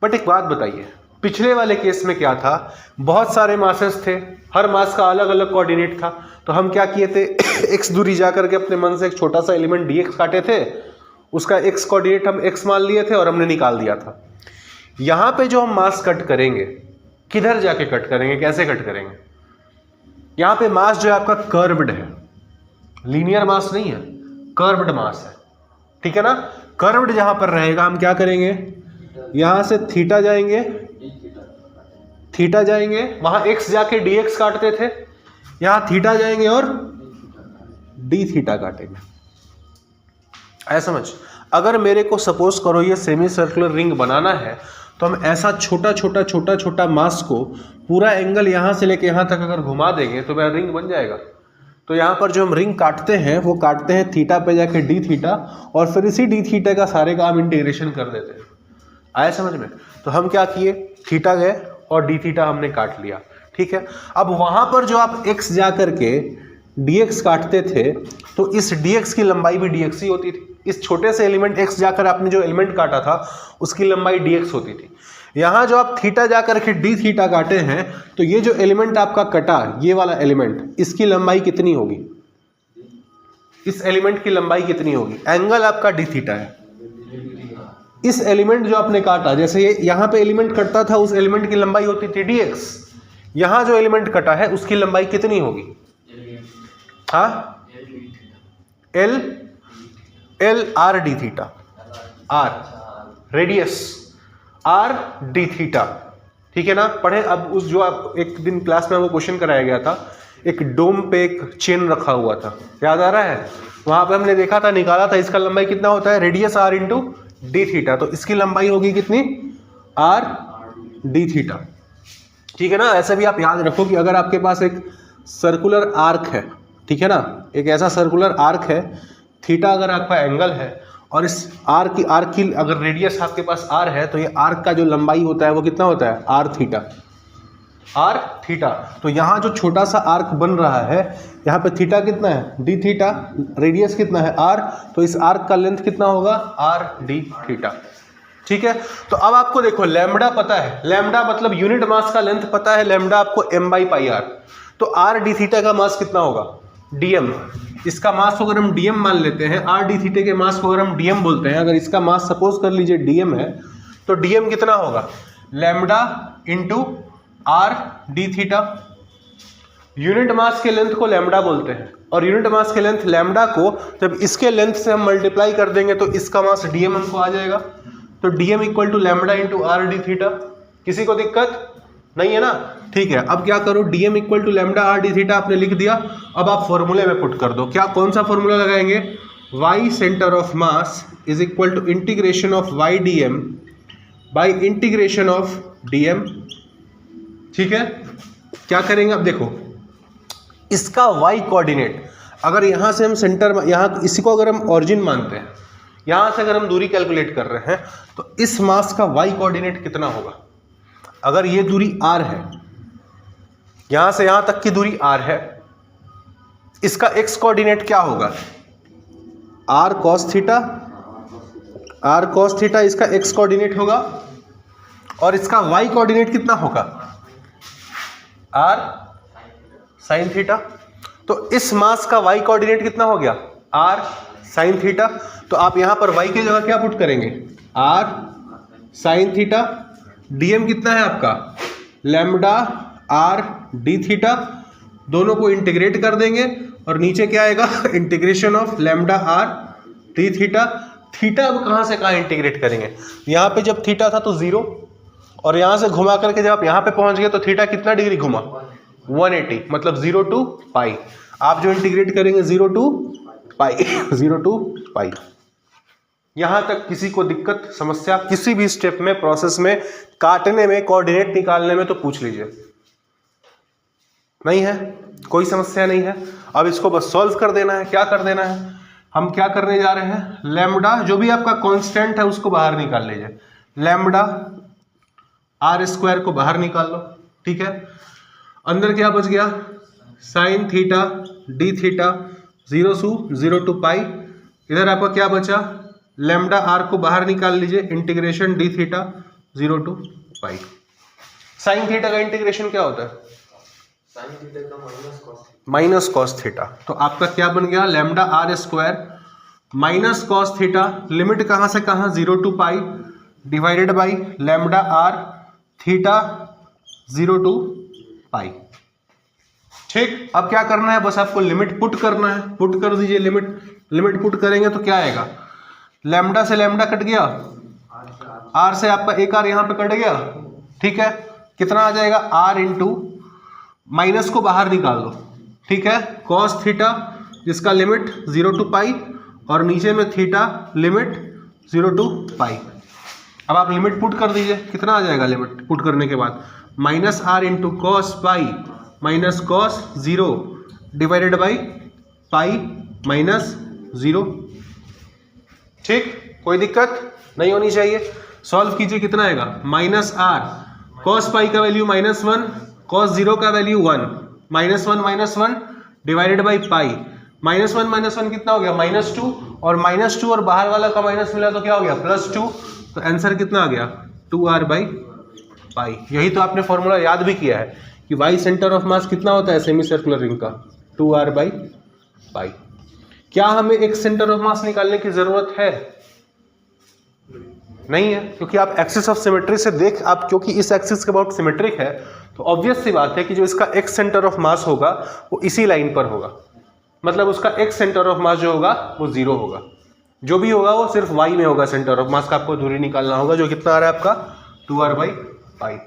बट एक बात बताइए, पिछले वाले केस में क्या था, बहुत सारे मासेस थे, हर मास का अलग अलग कोऑर्डिनेट था। तो हम क्या किए थे, x दूरी जा करके अपने मन से एक छोटा सा एलिमेंट dx काटे थे, उसका x कोऑर्डिनेट हम x मान लिए थे और हमने निकाल दिया था। यहाँ पे जो हम मास कट करेंगे, किधर जाके कट करेंगे, कैसे कट करेंगे? यहाँ पे मास जो है आपका कर्व्ड है, लीनियर मास नहीं है, कर्व्ड मास है, ठीक है ना। कर्व्ड जहां पर रहेगा हम क्या करेंगे, यहां से थीटा जाएंगे, वहां x जाके dx काटते थे, यहां थीटा जाएंगे और d थीटा काटेंगे। आया समझ। अगर मेरे को सपोज करो ये सेमी सर्कुलर रिंग बनाना है तो हम ऐसा छोटा छोटा छोटा छोटा मास को पूरा एंगल यहाँ से लेके यहाँ तक अगर घुमा देंगे तो मेरा रिंग बन जाएगा। तो यहाँ पर जो हम रिंग काटते हैं वो काटते हैं थीटा पे जाके डी थीटा, और फिर इसी डी थीटा का सारे का हम इंटीग्रेशन कर देते हैं। आया समझ में। तो हम क्या किए, थीटा गए और डी थीटा हमने काट लिया, ठीक है। अब वहाँ पर जो आप x जा करके dx काटते थे तो इस dx की लंबाई भी dx ही होती थी। इस छोटे से एलिमेंट x जाकर आपने जो एलिमेंट काटा था उसकी लंबाई dx होती थी। यहाँ जो आप थीटा जा करके डी थीटा काटे हैं तो ये जो एलिमेंट आपका कटा, ये वाला एलिमेंट, इसकी लंबाई कितनी होगी, इस एलिमेंट की लंबाई कितनी होगी, एंगल आपका डी थीटा है। इस एलिमेंट जो आपने काटा, जैसे ये यहाँ पे एलिमेंट कटता था उस एलिमेंट की लंबाई होती थी dx, यहाँ जो एलिमेंट कटा है उसकी लंबाई कितनी होगी, हाँ, L R D theta, R radius R D theta, ठीक है ना। पढ़े अब उस जो आप एक दिन क्लास में वो क्वेश्चन कराया गया था, एक डोम पे एक चेन रखा हुआ था, याद आ रहा है, वहां पे हमने देखा था, निकाला था इसका लंबाई कितना होता है, radius R into D theta, तो इसकी लंबाई होगी कितनी, आर डी थीटा, ठीक है ना। ऐसे भी आप याद रखो कि अगर आपके पास एक सर्कुलर आर्क है, ठीक है ना, एक ऐसा सर्कुलर आर्क है, थीटा अगर आपका एंगल है और इस आर्क की अगर रेडियस आपके पास आर है तो ये आर्क का जो लंबाई होता है वो कितना होता है, आर थीटा। तो यहाँ जो छोटा सा आर्क बन रहा है, यहाँ पे थीटा कितना है, डी थीटा, रेडियस कितना है, आर, तो इस आर्क का लेंथ कितना होगा, आर डी थीटा, ठीक है। तो अब आपको देखो लैम्बडा पता है, लैम्बडा मतलब यूनिट मास का लेंथ पता है, लैम्बडा आपको m बाई पाई आर, तो आर डी थीटा का मास कितना होगा, dm, इसका मास को अगर हम dm मान लेते हैं, आर डी थीटा के मास को अगर हम dm बोलते हैं, अगर इसका मास सपोज कर लीजिए dm है तो dm कितना होगा, lambda into R D theta. Unit mass के लेंथ को लैम्बडा बोलते हैं, और यूनिट मास के लेंथ लैम्बडा को जब इसके लेंथ से हम मल्टीप्लाई कर देंगे तो इसका मास dm हमको आ जाएगा, तो dm equal to lambda into R D theta. किसी को दिक्कत नहीं है ना, ठीक है। अब क्या करो, dm equal to lambda R D theta आपने लिख दिया, अब आप फॉर्मूले में पुट कर दो, क्या, कौन सा फॉर्मूला लगाएंगे, y centre of mass is equal to integration of y dm by integration of dm, ठीक है। क्या करेंगे, अब देखो इसका y कोऑर्डिनेट, अगर यहाँ से हम सेंटर, यहाँ इसी को अगर हम ऑरिजिन मानते हैं, यहाँ से अगर हम दूरी कैलकुलेट कर रहे हैं तो इस मास का y कोऑर्डिनेट कितना होगा, अगर ये दूरी r है, यहां से यहां तक की दूरी r है, इसका x कोऑर्डिनेट क्या होगा, r cos थीटा, इसका x कोऑर्डिनेट होगा, और इसका y कोऑर्डिनेट कितना होगा, r sin थीटा। तो इस मास का y कोऑर्डिनेट कितना हो गया, r sin थीटा। तो आप यहां पर y की जगह क्या पुट करेंगे, r sin थीटा, dm कितना है आपका, लैम्बडा आर डी थीटा, दोनों को इंटीग्रेट कर देंगे और नीचे क्या आएगा, integration of lambda R D theta. Theta अब कहाँ से कहाँ इंटीग्रेट करेंगे, यहाँ पे जब थीटा था तो 0, और यहाँ से घुमा करके जब आप यहाँ पे पहुँच गए तो थीटा कितना डिग्री घुमा, 180, मतलब 0 टू पाई। आप जो इंटीग्रेट करेंगे 0 टू पाई। यहां तक किसी को दिक्कत, समस्या किसी भी स्टेप में, प्रोसेस में, काटने में, कोऑर्डिनेट निकालने में, तो पूछ लीजिए, नहीं है, कोई समस्या नहीं है। अब इसको बस सॉल्व कर देना है। क्या कर देना है, हम क्या करने जा रहे हैं, लैम्बडा जो भी आपका कांस्टेंट है उसको बाहर निकाल लीजिए, लैम्बडा आर स्क्वायर को बाहर निकाल लो, ठीक है। अंदर क्या बच गया, sine theta d theta, 0 to pi. इधर आपका क्या बचा, लैम्बडा आर को बाहर निकाल लीजिए, integration d theta 0 to pi. Sine theta का इंटीग्रेशन क्या होता है, साइन थीटा का माइनस कॉस थीटा। तो आपका क्या बन गया, lambda r square minus cos theta, limit कहां से कहां, 0 to pi, divided by lambda r theta 0 to pi, ठीक। अब क्या करना है, बस आपको लिमिट पुट करना है, पुट कर दीजिए, लिमिट पुट करेंगे तो क्या आएगा, लैम्बडा से लैम्बडा कट गया, आर से आपका एक आर यहाँ पे कट गया, ठीक है। कितना आ जाएगा, आर इंटू माइनस को बाहर निकाल दो, ठीक है, कॉस थीटा जिसका लिमिट 0 टू पाई, और नीचे में थीटा लिमिट 0 टू पाई। अब आप लिमिट पुट कर दीजिए, कितना आ जाएगा लिमिट पुट करने के बाद, -r into cos pi minus cos 0 divided by pi minus 0। ठीक, कोई दिक्कत नहीं होनी चाहिए। सॉल्व कीजिए, कितना आएगा, -r कॉस पाई का वैल्यू -1, कॉस 0 का वैल्यू 1, -1 डिवाइडेड बाई पाई, -1 कितना हो गया, -2, और -2 और बाहर वाला का माइनस मिला तो क्या हो गया, +2। तो आंसर कितना आ गया, 2r बाई पाई। यही तो आपने फॉर्मूला याद भी किया है कि वाई सेंटर ऑफ मास कितना होता है सेमी सर्कुलर रिंग का, 2r बाई पाई। क्या हमें एक सेंटर ऑफ मास निकालने की जरूरत है, नहीं है, क्योंकि आप एक्सिस ऑफ सिमेट्री से देख, आप क्योंकि इस एक्सिस के अबाउट सिमेट्रिक है तो ऑब्वियस सी बात है कि जो इसका एक्स सेंटर ऑफ मास होगा वो इसी लाइन पर होगा, मतलब उसका एक्स सेंटर ऑफ मास जो होगा वो 0 होगा। जो भी होगा वो सिर्फ वाई में होगा, सेंटर ऑफ मास का आपको दूरी निकालना होगा, जो कितना आ रहा है आपका 2r बाई पाई।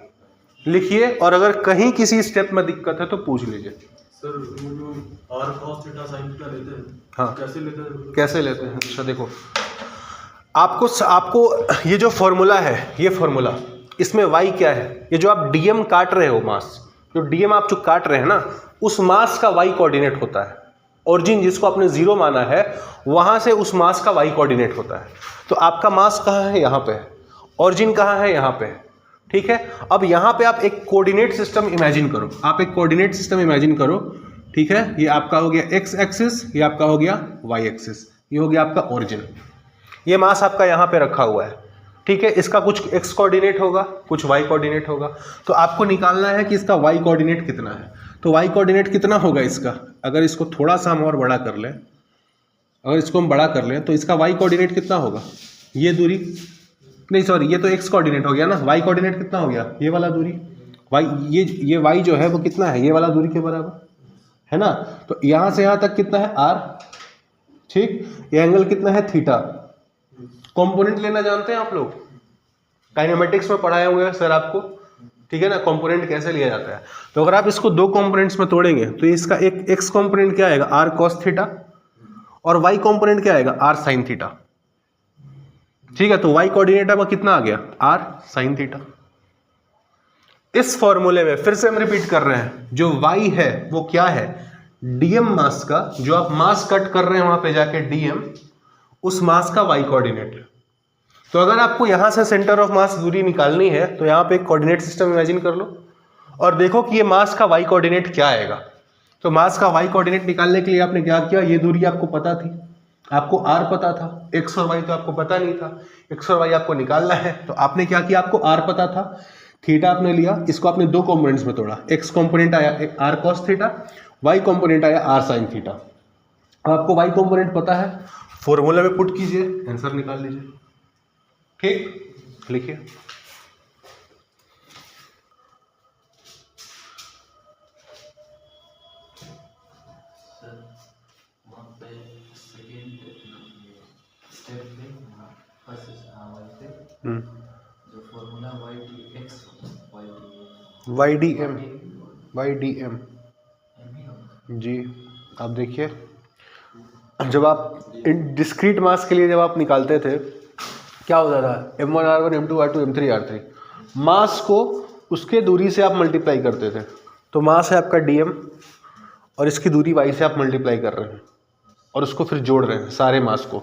लिखिए, और अगर कहीं किसी स्टेप में दिक्कत है तो पूछ लीजिए। सर वो जो r cos theta sin theta लेते हैं, हाँ, कैसे लेते हैं? कैसे लेते हैं, अच्छा देखो, आपको ये जो फॉर्मूला है, ये फॉर्मूला, इसमें y क्या है, ये जो आप dm काट रहे हो मास, जो dm आप जो काट रहे हैं ना, उस मास का y कोऑर्डिनेट होता है। ओरिजिन जिसको आपने 0 माना है वहां से उस मास का y कोऑर्डिनेट होता है। तो आपका मास कहाँ है, यहाँ पे है, ओरिजिन कहाँ है, यहाँ पे है। ठीक है, अब यहाँ पे आप एक कोऑर्डिनेट सिस्टम इमेजिन करो, आप एक कोऑर्डिनेट सिस्टम इमेजिन करो। ठीक है, ये आपका हो गया x एक्सिस, ये आपका हो गया y एक्सिस, ये हो गया आपका ओरिजिन। ये मास आपका यहाँ पे रखा हुआ है। ठीक है, इसका कुछ x कोऑर्डिनेट होगा, कुछ y कोऑर्डिनेट होगा, तो आपको निकालना है कि इसका y कोऑर्डिनेट कितना है। तो y कोऑर्डिनेट कितना होगा इसका, अगर इसको थोड़ा सा हम और बड़ा कर लें, अगर इसको हम बड़ा कर लें तो इसका y कोऑर्डिनेट कितना होगा, ये दूरी, नहीं सॉरी, ये तो x कोऑर्डिनेट हो गया ना, y कोऑर्डिनेट कितना हो गया, ये वाला दूरी, y, ये y जो है वो कितना है, ये वाला दूरी के बराबर है ना। तो यहाँ से यहाँ तक कितना है, r। ठीक, ये एंगल कितना है, थीटा। कंपोनेंट लेना जानते हैं आप लोग, काइनेमेटिक्स में पढ़ाए हुए हैं सर आपको, ठीक है ना, कंपोनेंट कैसे लिया जाता है। तो अगर आप इसको 2 कंपोनेंट्स में तोड़ेंगे तो इसका एक x कंपोनेंट क्या आएगा, r cos थीटा, और y कंपोनेंट क्या आएगा, r sin थीटा। ठीक है, तो y कोऑर्डिनेट आपका कितना आ गया, r sin थीटा। इस फॉर्मूले में फिर से हम रिपीट कर रहे हैं, जो y है वो क्या है, dm मास का, जो आप मास कट कर रहे हैं वहां पे जाके dm, उस मास का y कोऑर्डिनेट। तो अगर आपको यहां से सेंटर ऑफ मास दूरी निकालनी है तो यहां पे एक कोऑर्डिनेट सिस्टम इमेजिन कर लो और देखो कि ये मास का y कोऑर्डिनेट क्या आएगा। तो मास का y कोऑर्डिनेट निकालने के लिए आपने क्या किया, ये दूरी आपको पता थी, आपको r पता था, x और y तो आपको पता नहीं था, x और y आपको निकालना है। तो आपने क्या किया, आपको r पता था, थीटा आपने लिया, इसको आपने 2 कंपोनेंट्स में तोड़ा, x कंपोनेंट आया r cos theta, y component आया r sin थीटा। अब आपको y कंपोनेंट पता है, फॉर्मूला में पुट कीजिए, आंसर निकाल लीजिए। ठीक, लिखिए, सर वहाँ पे सेकेंड स्टेप पे फर्स्ट पे जो फॉर्मूला YDM जी, आप देखिए, जब आप डिस्क्रीट मास के लिए जब आप निकालते थे क्या होता था, M1R1 M2R2 M3R3, मास को उसके दूरी से आप मल्टीप्लाई करते थे। तो मास है आपका dm और इसकी दूरी y से आप मल्टीप्लाई कर रहे हैं और उसको फिर जोड़ रहे हैं सारे मास को।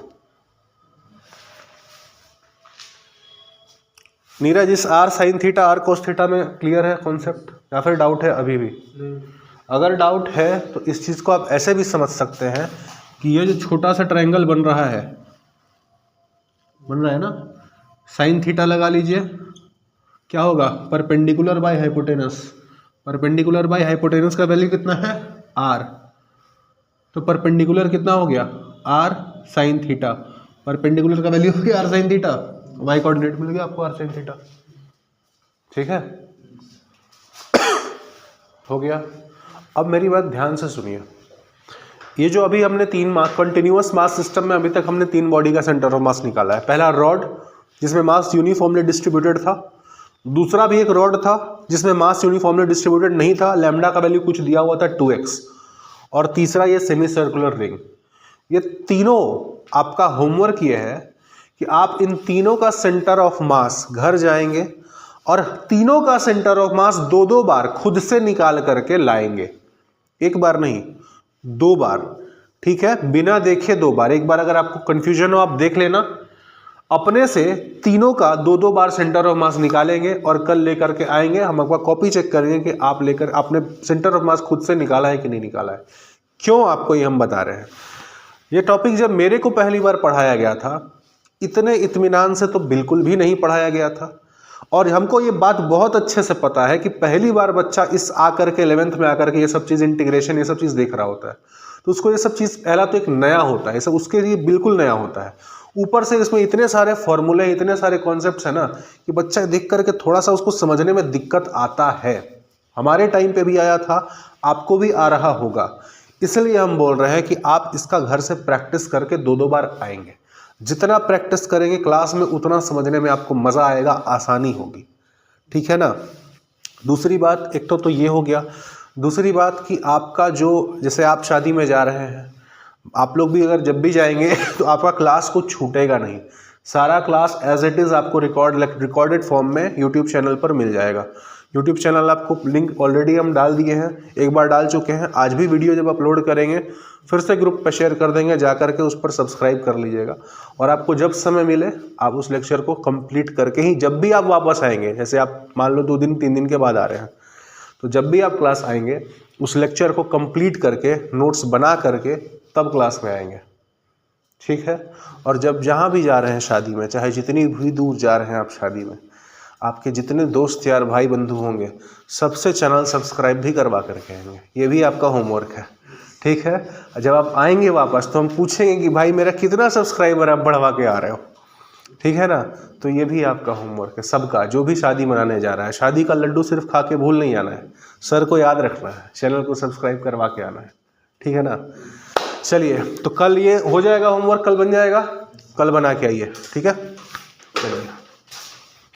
नीरज, इस r sin theta r cos theta में क्लियर है कॉन्सेप्ट या फिर डाउट है अभी भी? अगर डाउट है तो इस चीज़ को आप ऐसे भी समझ सकते हैं कि ये जो छोटा सा ट्रायंगल बन रहा है ना, साइन थीटा लगा लीजिए, क्या होगा, perpendicular by hypotenuse, perpendicular by hypotenuse का वैल्यू कितना है, r। तो परपेंडिकुलर कितना हो गया, r साइन थीटा, परपेंडिकुलर का वैल्यू हो गया r sine theta, y coordinate मिल गया आपको r साइन थीटा। ठीक है, हो गया। अब मेरी बात ध्यान से सुनिए, ये जो अभी हमने 3 मास कंटिन्यूअस मास सिस्टम में अभी तक हमने 3 बॉडी का सेंटर ऑफ मास निकाला है। पहला रॉड जिसमें मास यूनिफॉर्मली डिस्ट्रीब्यूटेड था, दूसरा भी एक रॉड था जिसमें मास यूनिफॉर्मली डिस्ट्रीब्यूटेड नहीं था, लैम्डा का वैल्यू कुछ दिया हुआ था 2x, और तीसरा ये सेमी सर्कुलर रिंग ये तीनों आपका होमवर्क ये है कि आप इन तीनों का सेंटर ऑफ मास घर जाएंगे और तीनों का सेंटर ऑफ मास 2-2 बार खुद से निकाल करके लाएंगे। एक बार नहीं, 2 बार, ठीक है, बिना देखे 2 बार। एक बार अगर आपको कंफ्यूजन हो आप देख लेना, अपने से तीनों का 2-2 बार सेंटर ऑफ मास निकालेंगे और कल लेकर के आएंगे। हम एक बार कॉपी चेक करेंगे कि आप लेकर आपने सेंटर ऑफ मास खुद से निकाला है कि नहीं निकाला है। क्यों आपको ये हम बता रहे हैं, ये टॉपिक जब मेरे को पहली बार पढ़ाया गया था इतने इत्मीनान से तो बिल्कुल भी नहीं पढ़ाया गया था। और हमको ये बात बहुत अच्छे से पता है कि पहली बार बच्चा इस आकर के 11th में आकर के ये सब चीज़ इंटीग्रेशन ये सब चीज़ देख रहा होता है, तो उसको ये सब चीज़ पहला तो एक नया होता है, ये सब उसके लिए बिल्कुल नया होता है। ऊपर से इसमें इतने सारे फॉर्मूले इतने सारे कॉन्सेप्ट्स हैं ना कि बच्चा देख करके थोड़ा सा उसको समझने में दिक्कत आता है। हमारे टाइम पे भी आया था, आपको भी आ रहा होगा। इसलिए हम बोल रहे हैं कि आप इसका घर से प्रैक्टिस करके 2-2 बार आएंगे। जितना प्रैक्टिस करेंगे क्लास में उतना समझने में आपको मज़ा आएगा, आसानी होगी, ठीक है ना। दूसरी बात, एक तो ये हो गया। दूसरी बात कि आपका जो, जैसे आप शादी में जा रहे हैं, आप लोग भी अगर जब भी जाएंगे तो आपका क्लास कुछ छूटेगा नहीं। सारा क्लास एज इट इज़ आपको रिकॉर्डेड फॉर्म में यूट्यूब चैनल पर मिल जाएगा। यूट्यूब चैनल आपको लिंक ऑलरेडी हम डाल दिए हैं, एक बार डाल चुके हैं। आज भी वीडियो जब अपलोड करेंगे फिर से ग्रुप पर शेयर कर देंगे, जा करके उस पर सब्सक्राइब कर लीजिएगा। और आपको जब समय मिले आप उस लेक्चर को कंप्लीट करके ही जब भी आप वापस आएंगे, जैसे आप मान लो 2 दिन 3 दिन के बाद आ रहे हैं, तो जब भी आप क्लास आएंगे उस लेक्चर को कंप्लीट करके नोट्स बना करके तब क्लास में आएंगे, ठीक है। और जब जहाँ भी जा रहे हैं शादी में, चाहे जितनी भी दूर जा रहे हैं आप शादी में, आपके जितने दोस्त यार भाई बंधु होंगे सबसे चैनल सब्सक्राइब भी करवा करके आएंगे। ये भी आपका होमवर्क है, ठीक है। जब आप आएंगे वापस तो हम पूछेंगे कि भाई मेरा कितना सब्सक्राइबर आप बढ़वा के आ रहे हो, ठीक है ना। तो ये भी आपका होमवर्क है सबका, जो भी शादी मनाने जा रहा है। शादी का लड्डू सिर्फ खा के भूल नहीं आना है, सर को याद रखना है, चैनल को सब्सक्राइब करवा के आना है, ठीक है ना। चलिए, तो कल ये हो जाएगा होमवर्क, कल बन जाएगा, कल बना के आइए, ठीक है। चलिए।